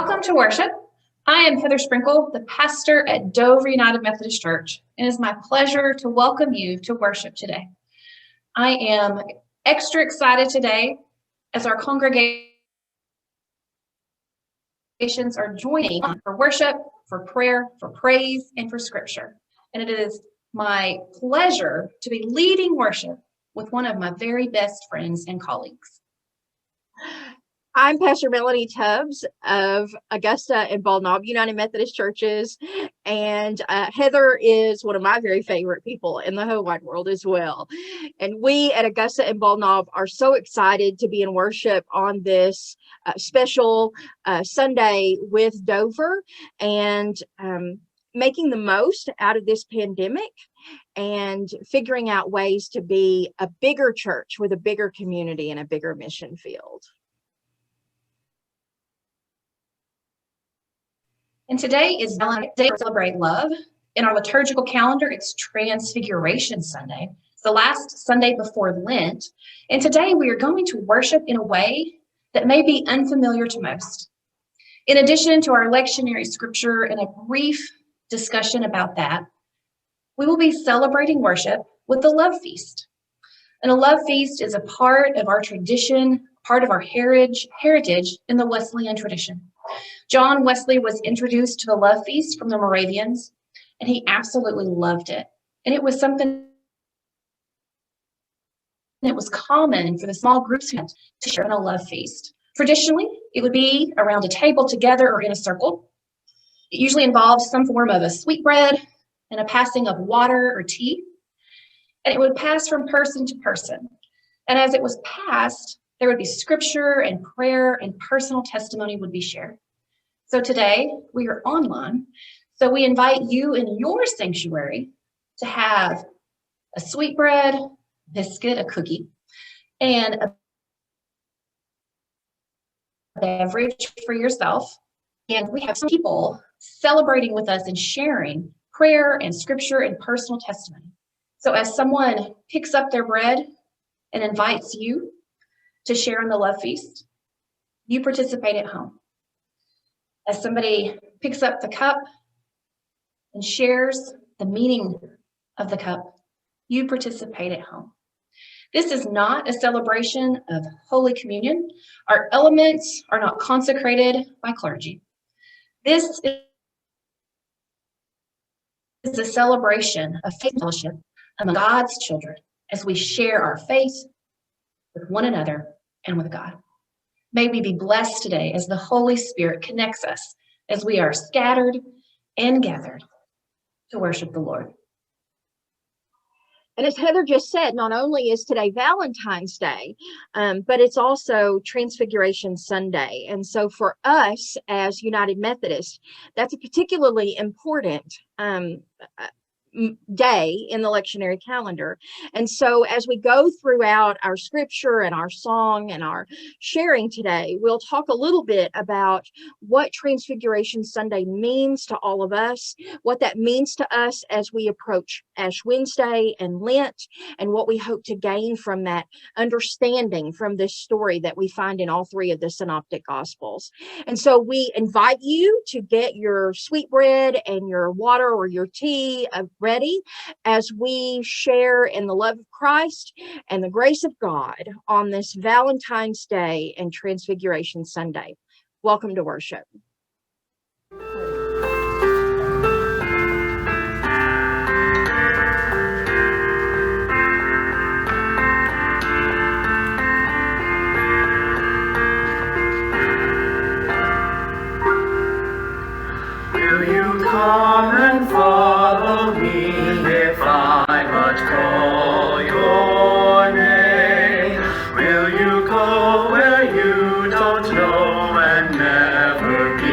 Welcome to worship. I am Heather Sprinkle, the pastor at Dover United Methodist Church, and it is my pleasure to welcome you to worship today. I am extra excited today as our congregations are joining for worship, for prayer, for praise, and for scripture. And it is my pleasure to be leading worship with one of my very best friends and colleagues. I'm Pastor Melanie Tubbs of Augusta and Bulletin United Methodist Churches, and Heather is one of my very favorite people in the whole wide world as well. And we at Augusta and Bulletin are so excited to be in worship on this special Sunday with Dover and making the most out of this pandemic and figuring out ways to be a bigger church with a bigger community and a bigger mission field. And today is Valentine's Day to celebrate love. In our liturgical calendar, it's Transfiguration Sunday. It's the last Sunday before Lent. And today we are going to worship in a way that may be unfamiliar to most. In addition to our lectionary scripture and a brief discussion about that, we will be celebrating worship with the love feast. And a love feast is a part of our tradition, part of our heritage in the Wesleyan tradition. John Wesley was introduced to the love feast from the Moravians, and he absolutely loved it. And it was something that was common for the small groups to share in a love feast. Traditionally, it would be around a table together or in a circle. It usually involved some form of a sweetbread and a passing of water or tea. And it would pass from person to person. And as it was passed, there would be scripture and prayer and personal testimony would be shared. So today we are online. So we invite you in your sanctuary to have a sweetbread, biscuit, a cookie, and a beverage for yourself. And we have some people celebrating with us and sharing prayer and scripture and personal testimony. So as someone picks up their bread and invites you to share in the love feast, you participate at home. As somebody picks up the cup and shares the meaning of the cup, you participate at home. This is not a celebration of Holy Communion. Our elements are not consecrated by clergy. This is a celebration of faith and fellowship among God's children as we share our faith with one another and with God. May we be blessed today as the Holy Spirit connects us as we are scattered and gathered to worship the Lord. And as Heather just said, not only is today Valentine's Day, but it's also Transfiguration Sunday. And so for us as United Methodists, that's a particularly important day in the lectionary calendar. And so as we go throughout our scripture and our song and our sharing today, we'll talk a little bit about what Transfiguration Sunday means to all of us, what that means to us as we approach Ash Wednesday and Lent, and what we hope to gain from that understanding from this story that we find in all three of the Synoptic Gospels. And so we invite you to get your sweetbread and your water or your tea ready as we share in the love of Christ and the grace of God on this Valentine's Day and Transfiguration Sunday. Welcome to worship. Will you come and follow me if I but call your name? Will you go where you don't know and never be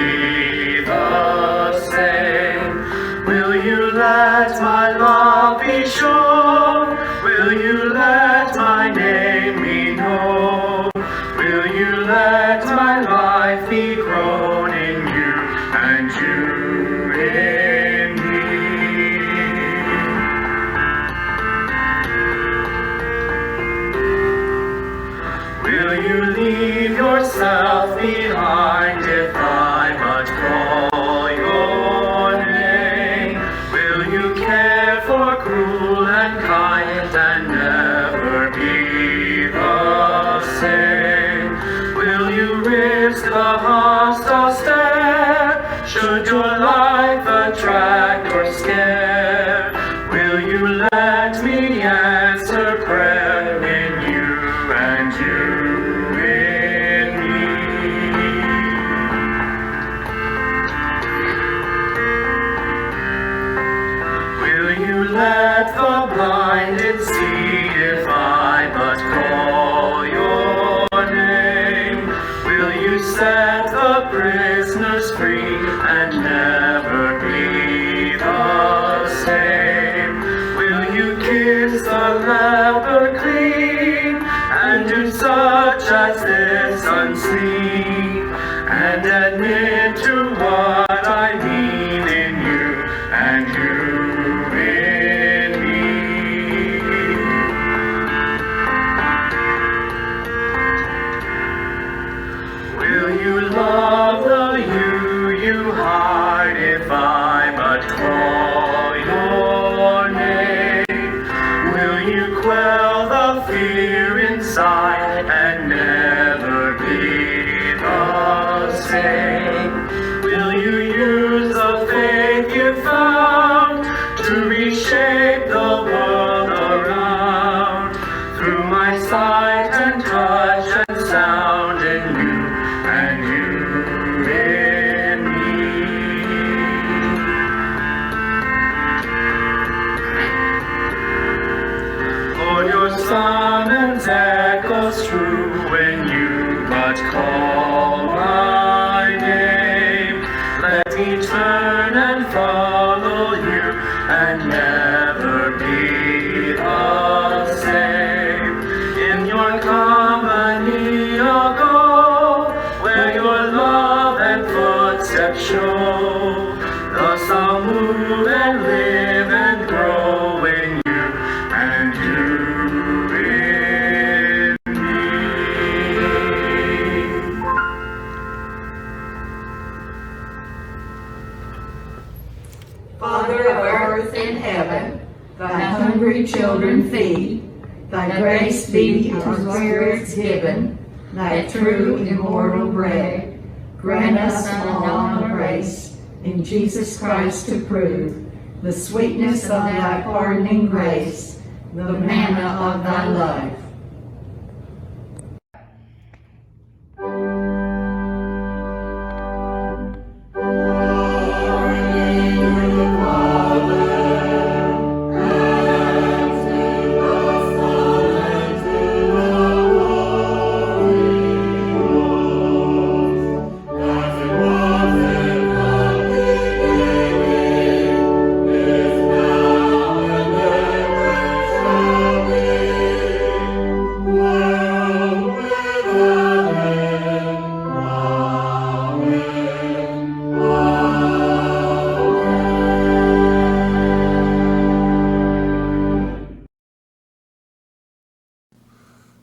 hostile stare, should your life attract or scare, will you let me answer prayer in you and you in me? Will you let the blinded see if I but call your name? Will you set the prisoners free and never be the same? Will you kiss the leper clean and do such as this unseen, and admit to what I mean in you and you in me? Will you love the you hide if I but call your name? Will you quell the fear inside and never be the same? Will you use the faith you found to reshape the world around, through my sight and touch and sound in you and you in me? Lord, your summons echoes true when you but call my name. Let me turn and follow you and never be the same. In your company I'll go, where your love and footsteps show. Thus I'll move and live and grow in you and you in me. Father of earth and heaven, thy hungry children feed. Thy grace be our spirits given, thy true immortal bread. Grant us all a race in Jesus Christ to prove the sweetness of thy pardoning grace, the manna of thy love.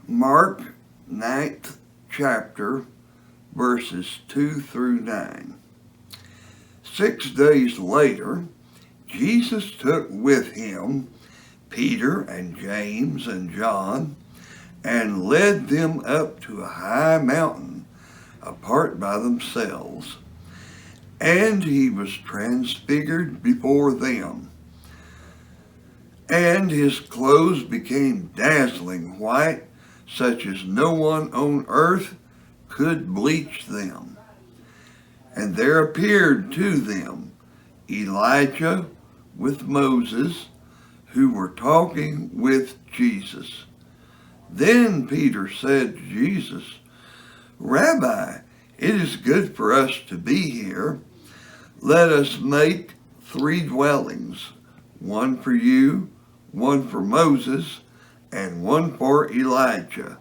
Mark 9th chapter, verses 2 through 9. 6 days later, Jesus took with him Peter and James and John and led them up to a high mountain apart by themselves. And he was transfigured before them. And his clothes became dazzling white, such as no one on earth could bleach them. And there appeared to them Elijah with Moses, who were talking with Jesus. Then Peter said to Jesus, Rabbi, it is good for us to be here. Let us make 3 dwellings, one for you, one for Moses, and one for Elijah.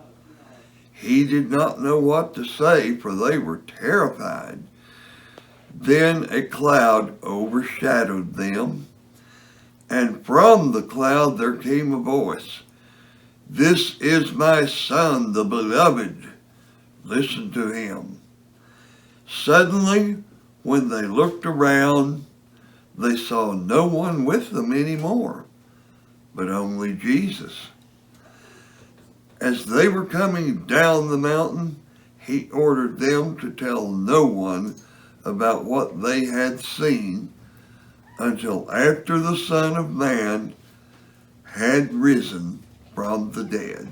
He did not know what to say, for they were terrified. Then a cloud overshadowed them, and from the cloud there came a voice, This is my Son, the Beloved. Listen to him. Suddenly, when they looked around, they saw no one with them anymore, but only Jesus. As they were coming down the mountain, he ordered them to tell no one about what they had seen until after the Son of Man had risen from the dead.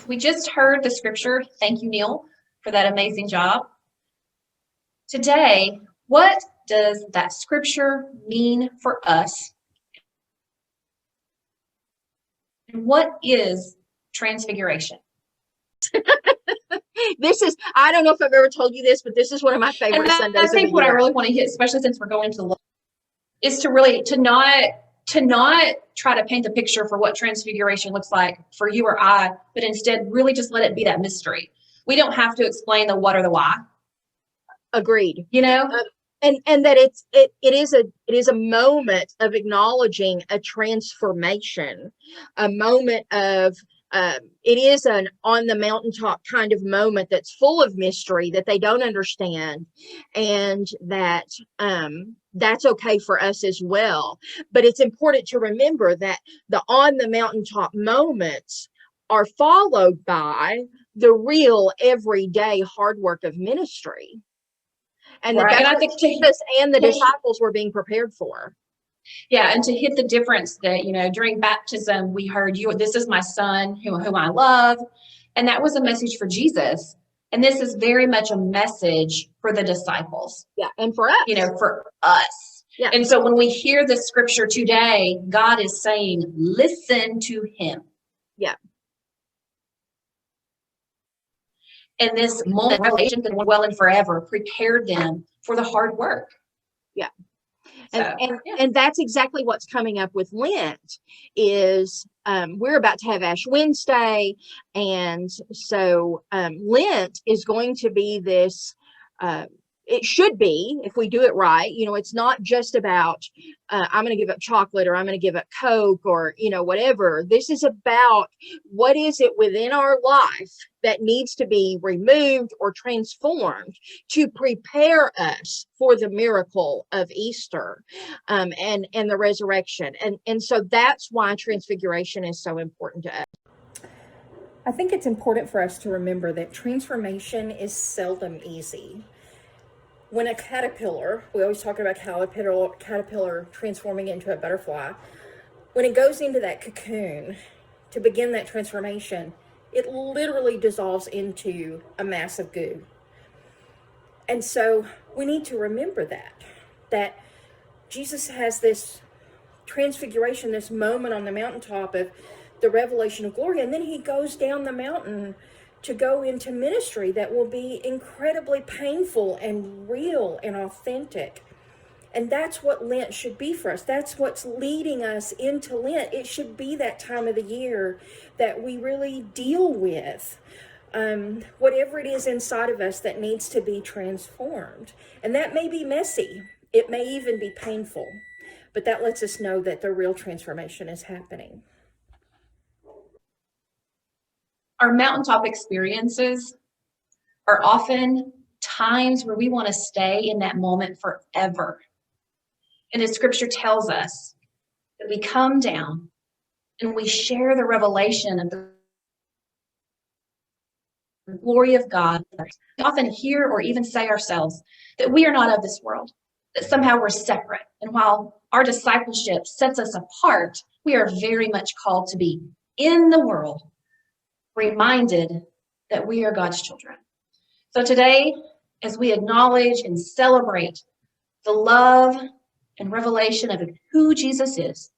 We just heard the scripture. Thank you, Neil, for that amazing job. Today, what does that scripture mean for us? And what is transfiguration? This is, I don't know if I've ever told you this, but this is one of my favorite And Sundays I think of the what I year. really want to hit, especially since we're going to the, is to really to not try to paint the picture for what transfiguration looks like for you or I, but instead really just let it be that mystery. We don't have to explain the what or the why. Agreed. You know, And that it is a moment of acknowledging a transformation, a moment of it is an on the mountaintop kind of moment that's full of mystery that they don't understand, and that that's okay for us as well. But it's important to remember that the on the mountaintop moments are followed by the real everyday hard work of ministry. And right. that's And I what think Jesus and the disciples were being prepared for. Yeah, and to hit the difference that, during baptism, we heard, this is my son whom I love. And that was a message for Jesus. And this is very much a message for the disciples. Yeah, and for us. For us. Yeah. And so when we hear this scripture today, God is saying, listen to him. Yeah. And this moment of revelation that went well and forever prepared them for the hard work. Yeah. So, and that's exactly what's coming up with Lent is we're about to have Ash Wednesday. And so Lent is going to be this, it should be, if we do it right, it's not just about, I'm going to give up chocolate or I'm going to give up Coke or, whatever. This is about what is it within our life that needs to be removed or transformed to prepare us for the miracle of Easter and the resurrection. And so that's why transfiguration is so important to us. I think it's important for us to remember that transformation is seldom easy. When a caterpillar, we always talk about caterpillar transforming into a butterfly, when it goes into that cocoon to begin that transformation, it literally dissolves into a mass of goo. And so we need to remember that Jesus has this transfiguration, this moment on the mountaintop of the revelation of glory, and then he goes down the mountain to go into ministry that will be incredibly painful and real and authentic. And that's what Lent should be for us. That's what's leading us into Lent. It should be that time of the year that we really deal with whatever it is inside of us that needs to be transformed. And that may be messy. It may even be painful. But that lets us know that the real transformation is happening. Our mountaintop experiences are often times where we want to stay in that moment forever. And as scripture tells us that we come down and we share the revelation of the glory of God. We often hear or even say ourselves that we are not of this world, that somehow we're separate. And while our discipleship sets us apart, we are very much called to be in the world, reminded that we are God's children. So today, as we acknowledge and celebrate the love and revelation of who Jesus is,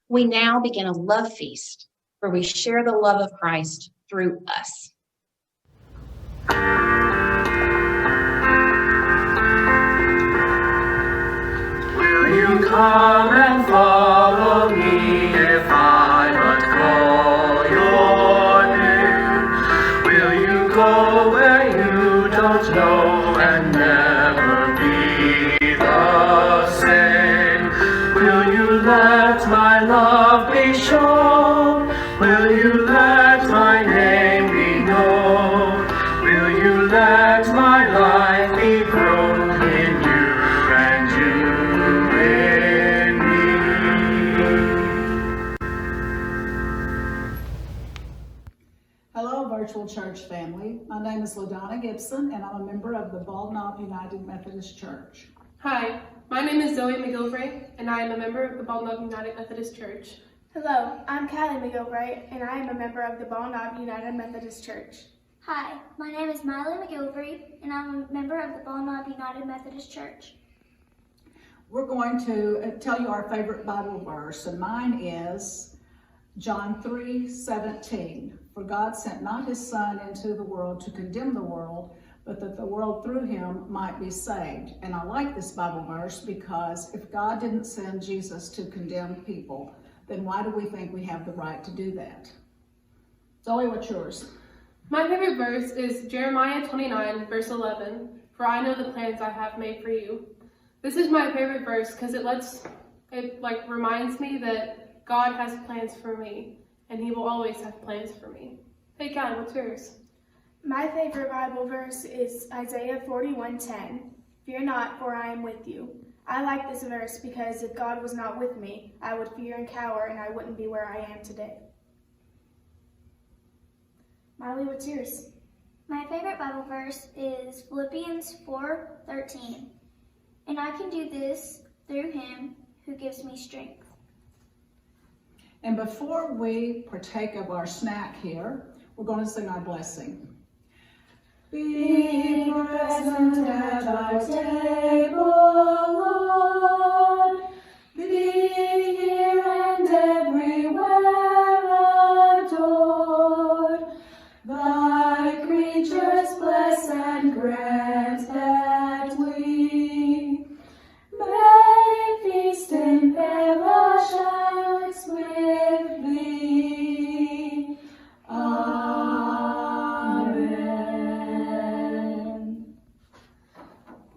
we now begin a love feast where we share the love of Christ through us. Will you come and follow me if I but call your name? Will you go where you don't know and never be the same? Will you let my love be shown? Will you let my name be known? Will you let my life be grown in you and you in me? church family. My name is LaDonna Gibson, and I'm a member of the Bald Knob United Methodist Church. Hi, my name is Zoe McGilvray, and I am a member of the Bald Knob United Methodist Church. Hello, I'm Callie McGilvray, and I am a member of the Bald Knob United Methodist Church. Hi, my name is Miley McGilvray, and I'm a member of the Bald Knob United Methodist Church. We're going to tell you our favorite Bible verse, and mine is John 3:17. For God sent not his Son into the world to condemn the world, but that the world through him might be saved. And I like this Bible verse because if God didn't send Jesus to condemn people, then why do we think we have the right to do that? Zoe, what's yours? My favorite verse is Jeremiah 29, verse 11. For I know the plans I have made for you. This is my favorite verse because it reminds me that God has plans for me, and he will always have plans for me. Hey, Callie, what's yours? My favorite Bible verse is Isaiah 41:10. Fear not, for I am with you. I like this verse because if God was not with me, I would fear and cower, and I wouldn't be where I am today. Miley, what's yours? My favorite Bible verse is Philippians 4:13. And I can do this through him who gives me strength. And before we partake of our snack here, we're going to sing our blessing. Be present at our table, Lord. Be here and everywhere adored. Thy creatures bless and grant that we may feast in fellowships with thee. Amen.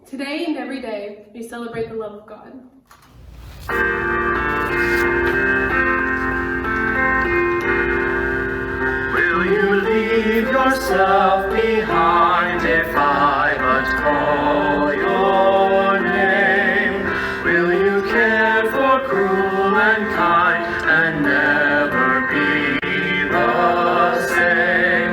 Today and every day, we celebrate the love of God. Will you leave yourself behind if I but call your name? Will you care for cruel and kind and never be the same?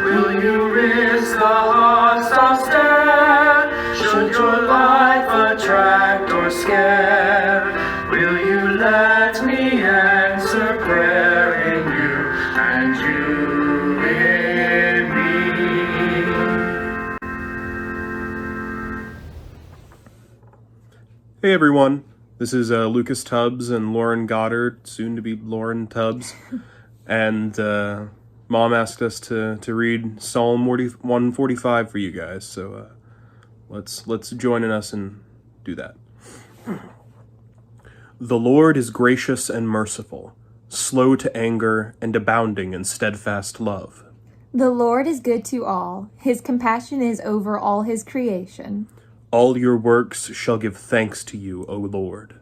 Will you risk the hostile stare? Should your life attract or scare? Will you let me answer prayer in you and you in me? Hey everyone, this is Lucas Tubbs and Lauren Goddard, soon to be Lauren Tubbs, and Mom asked us to read Psalm 145 for you guys, so let's join in us and do that. The Lord is gracious and merciful, slow to anger and abounding in steadfast love. The Lord is good to all. His compassion is over all his creation. All your works shall give thanks to you, O Lord.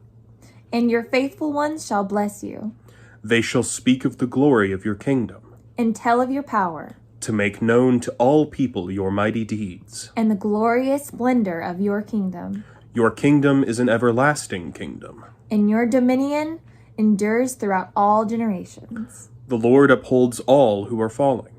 And your faithful ones shall bless you. They shall speak of the glory of your kingdom, and tell of your power, to make known to all people your mighty deeds, and the glorious splendor of your kingdom. Your kingdom is an everlasting kingdom, and your dominion endures throughout all generations. The Lord upholds all who are falling,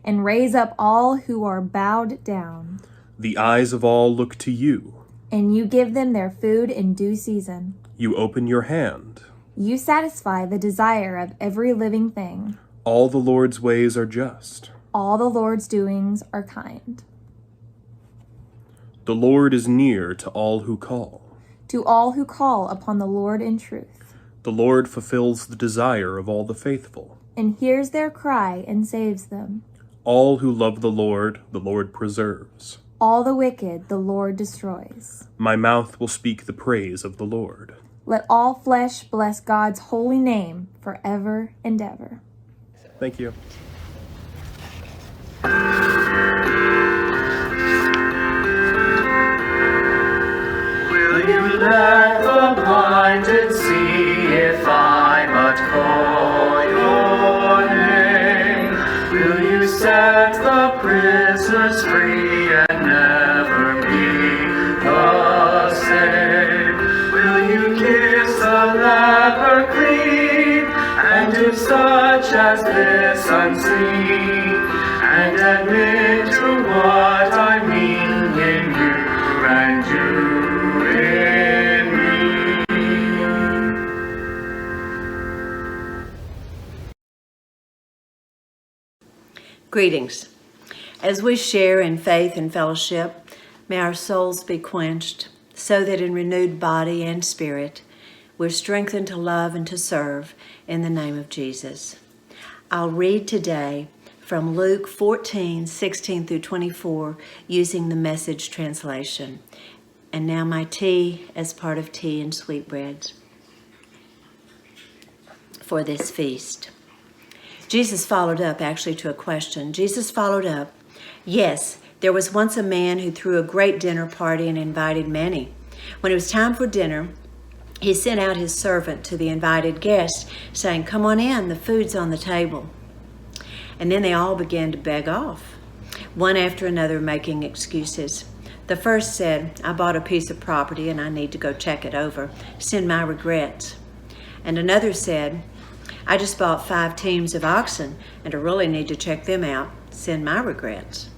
and raise up all who are bowed down. The eyes of all look to you, and you give them their food in due season. You open your hand. You satisfy the desire of every living thing. All the Lord's ways are just. All the Lord's doings are kind. The Lord is near to all who call. To all who call upon the Lord in truth. The Lord fulfills the desire of all the faithful, and hears their cry and saves them. All who love the Lord preserves. All the wicked the Lord destroys. My mouth will speak the praise of the Lord. Let all flesh bless God's holy name forever and ever. Thank you. Will you let the blinded see if I but call your name? Will you set the prisoners free and never be the same? Will you kiss the leper clean and do such as this unseen? and admit to what I mean in you and you in me. Greetings. As we share in faith and fellowship, may our souls be quenched, so that in renewed body and spirit, we're strengthened to love and to serve in the name of Jesus. I'll read today from Luke 14:16 through 24, using the Message translation. And now my tea as part of tea and sweetbreads for this feast. Jesus followed up actually to a question. Jesus followed up, yes, there was once a man who threw a great dinner party and invited many. When it was time for dinner, he sent out his servant to the invited guests, saying, come on in, the food's on the table. And then they all began to beg off, one after another making excuses. The first said, I bought a piece of property and I need to go check it over. Send my regrets. And another said, I just bought 5 teams of oxen and I really need to check them out. Send my regrets.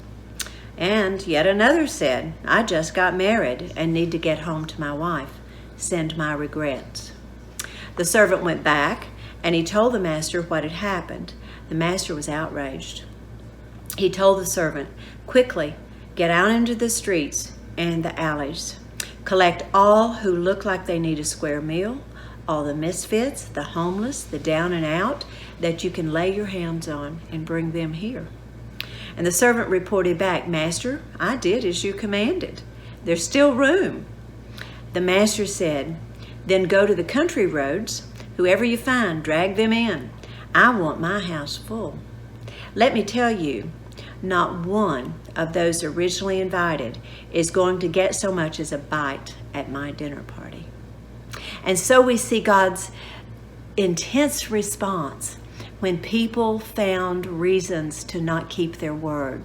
And yet another said, I just got married and need to get home to my wife. Send my regrets. The servant went back and he told the master what had happened. The master was outraged. He told the servant, quickly, get out into the streets and the alleys. Collect all who look like they need a square meal, all the misfits, the homeless, the down and out that you can lay your hands on, and bring them here. And the servant reported back, Master, I did as you commanded. There's still room. The master said, then go to the country roads. Whoever you find, drag them in. I want my house full. Let me tell you, not one of those originally invited is going to get so much as a bite at my dinner party. And so we see God's intense response when people found reasons to not keep their word.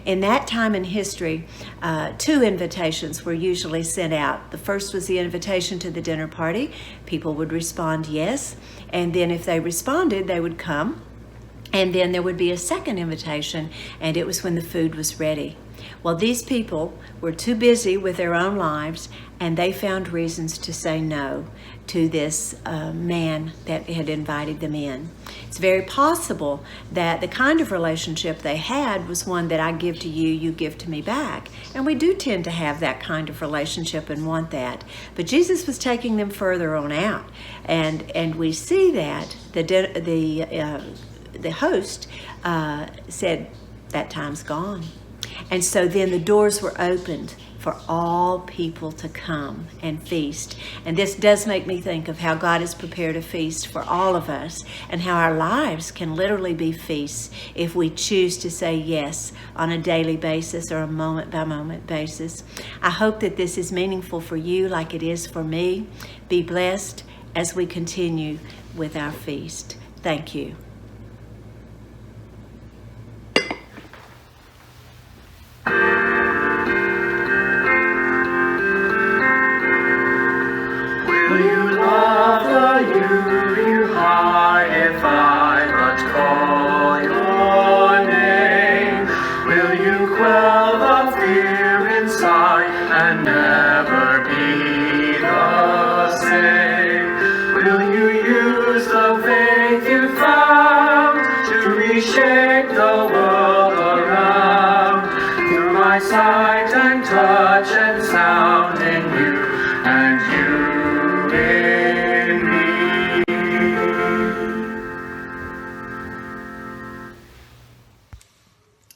In that time in history, 2 invitations were usually sent out. The first was the invitation to the dinner party. People would respond yes, and then if they responded, they would come. And then there would be a second invitation, and it was when the food was ready. Well, these people were too busy with their own lives, and they found reasons to say no to this man that had invited them in. It's very possible that the kind of relationship they had was one that I give to you, you give to me back. And we do tend to have that kind of relationship and want that. But Jesus was taking them further on out. And we see that the host said, that time's gone. And so then the doors were opened for all people to come and feast. And this does make me think of how God has prepared a feast for all of us, and how our lives can literally be feasts if we choose to say yes on a daily basis or a moment-by-moment basis. I hope that this is meaningful for you like it is for me. Be blessed as we continue with our feast. Thank you. Will you love the you hide if I but call your name? Will you quell the fear inside and never be the same? Will you use the faith you found to reshape the world around? Through my sight and touch and sound in you and you in me.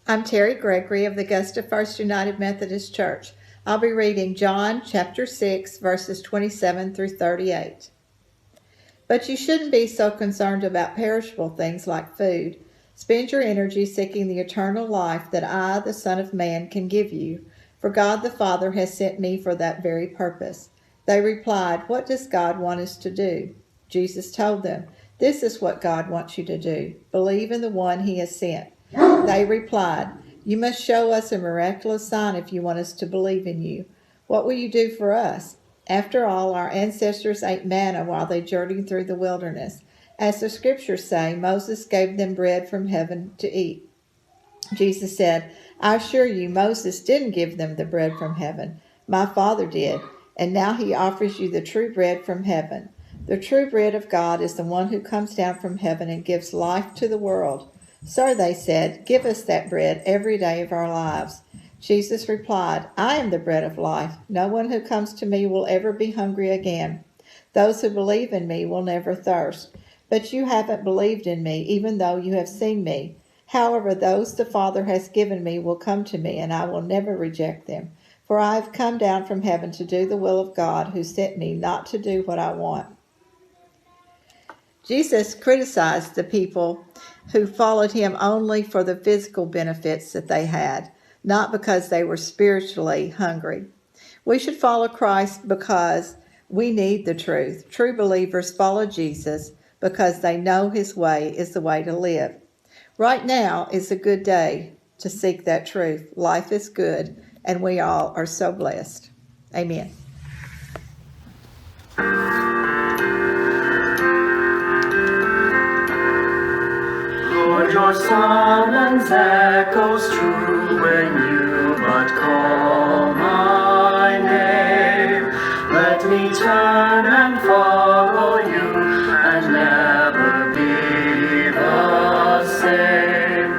I'm Terry Gregory of the Augusta First United Methodist Church. I'll be reading John chapter 6, verses 27 through 38. But you shouldn't be so concerned about perishable things like food. Spend your energy seeking the eternal life that I, the Son of Man, can give you. For God the Father has sent me for that very purpose. They replied, what does God want us to do? Jesus told them, this is what God wants you to do. Believe in the one he has sent. They replied, you must show us a miraculous sign if you want us to believe in you. What will you do for us? After all, our ancestors ate manna while they journeyed through the wilderness. As the scriptures say, Moses gave them bread from heaven to eat. Jesus said, I assure you, Moses didn't give them the bread from heaven. My Father did, and now he offers you the true bread from heaven. The true bread of God is the one who comes down from heaven and gives life to the world. Sir, they said, give us that bread every day of our lives. Jesus replied, I am the bread of life. No one who comes to me will ever be hungry again. Those who believe in me will never thirst. But you haven't believed in me, even though you have seen me. However, those the Father has given me will come to me, and I will never reject them. For I have come down from heaven to do the will of God who sent me, not to do what I want. Jesus criticized the people who followed him only for the physical benefits that they had, not because they were spiritually hungry. We should follow Christ because we need the truth. True believers follow Jesus because they know his way is the way to live. Right now is a good day to seek that truth. Life is good, and we all are so blessed. Amen. Lord, your summons echoes true when you but call my name. Let me turn and follow you and never be the same.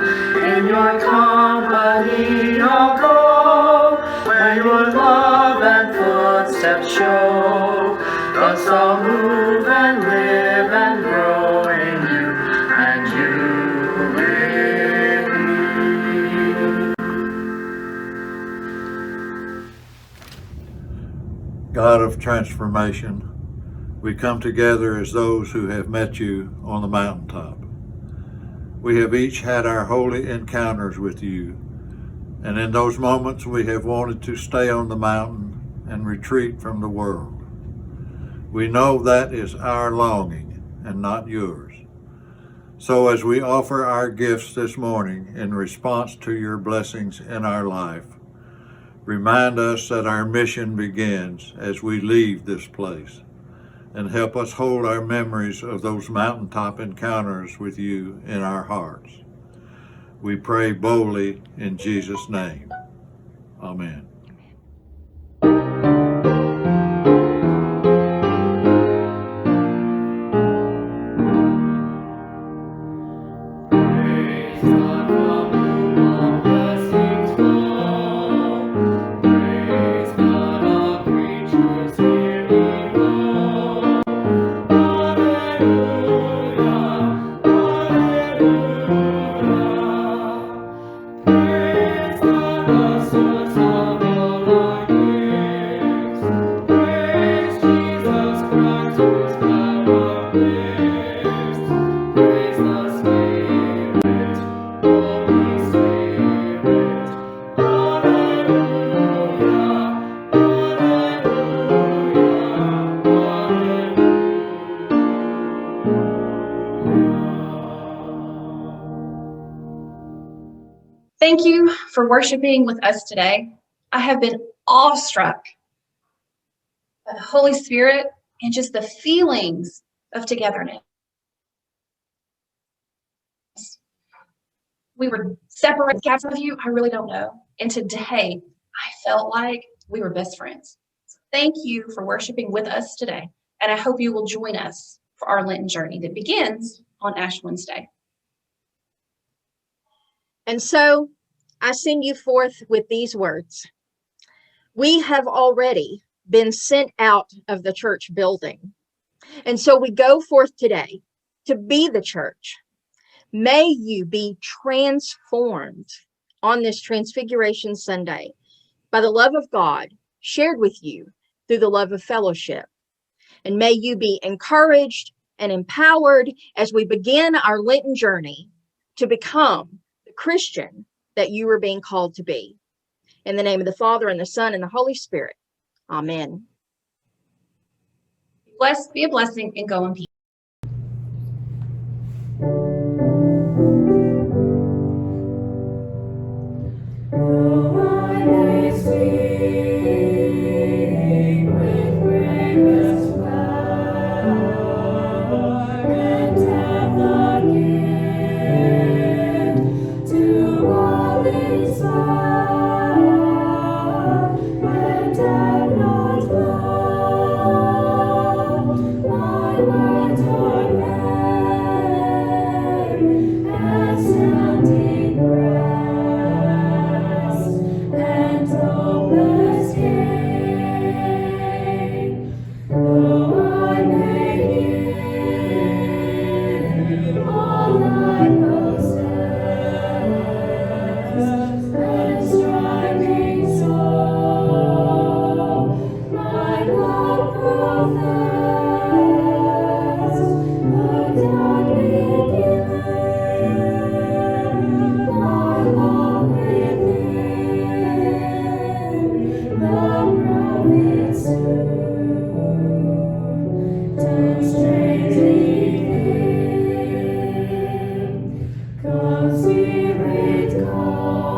In your company I'll go, where your love and footsteps show. Thus I'll move and live and grow in you, and you in me. God of transformation, we come together as those who have met you on the mountaintop. We have each had our holy encounters with you, and in those moments we have wanted to stay on the mountain and retreat from the world. We know that is our longing and not yours. So as we offer our gifts this morning in response to your blessings in our life, remind us that our mission begins as we leave this place, and help us hold our memories of those mountaintop encounters with you in our hearts. We pray boldly in Jesus' name. Amen. Thank you for worshiping with us today. I have been awestruck by the Holy Spirit and just the feelings of togetherness. We were separated from you, I really don't know. And today, I felt like we were best friends. So thank you for worshiping with us today. And I hope you will join us for our Lenten journey that begins on Ash Wednesday. And so I send you forth with these words. We have already been sent out of the church building. And so we go forth today to be the church. May you be transformed on this Transfiguration Sunday by the love of God shared with you through the love of fellowship. And may you be encouraged and empowered as we begin our Lenten journey to become the Christian that you are being called to be. In the name of the Father, and the Son, and the Holy Spirit. Amen. Blessed, be a blessing, and go in peace. To Come, Spirit, come.